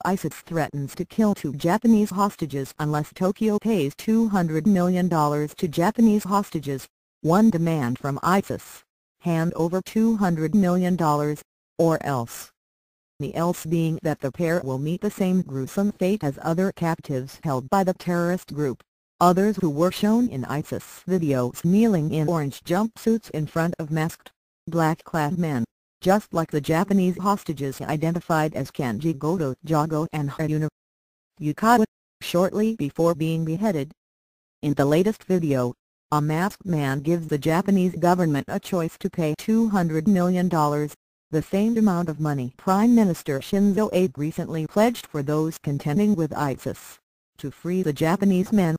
ISIS threatens to kill 2 Japanese hostages unless Tokyo pays $200 million to Japanese hostages. One demand from ISIS: hand over $200 million, or else. The else being that the pair will meet the same gruesome fate as other captives held by the terrorist group, others who were shown in ISIS videos kneeling in orange jumpsuits in front of masked, black-clad men, just like the Japanese hostages identified as Kenji, Goto, Jogo and Haruna. Yukawa, shortly before being beheaded. In the latest video, a masked man gives the Japanese government a choice to pay $200 million, the same amount of money Prime Minister Shinzo Abe recently pledged for those contending with ISIS, to free the Japanese men.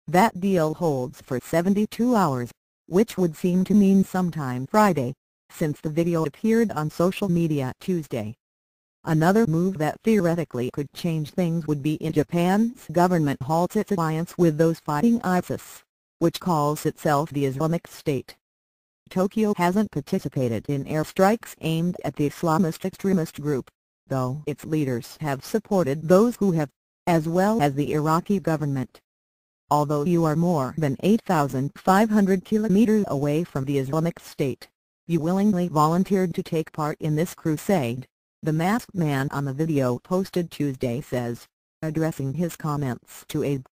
That deal holds for 72 hours, which would seem to mean sometime Friday, since the video appeared on social media Tuesday. Another move that theoretically could change things would be in Japan's government halts its alliance with those fighting ISIS, which calls itself the Islamic State. Tokyo hasn't participated in airstrikes aimed at the Islamist extremist group, though its leaders have supported those who have, as well as the Iraqi government. Although you are more than 8,500 kilometers away from the Islamic State, you willingly volunteered to take part in this crusade, the masked man on the video posted Tuesday says, addressing his comments to Abe.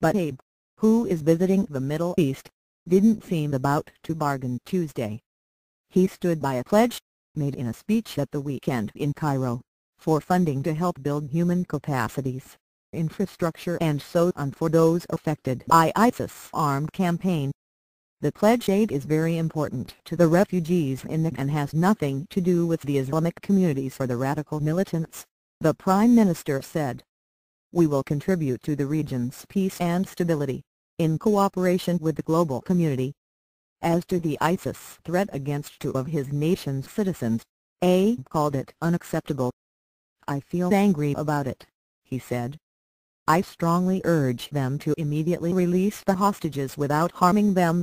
But Abe, who is visiting the Middle East, didn't seem about to bargain Tuesday. He stood by a pledge, made in a speech at the weekend in Cairo, for funding to help build human capacities, infrastructure and so on for those affected by ISIS' armed campaign. The pledge aid is very important to the refugees in the and has nothing to do with the Islamic communities or the radical militants, the Prime Minister said. We will contribute to the region's peace and stability, in cooperation with the global community. As to the ISIS threat against 2 of his nation's citizens, Abe called it unacceptable. I feel angry about it, he said. I strongly urge them to immediately release the hostages without harming them,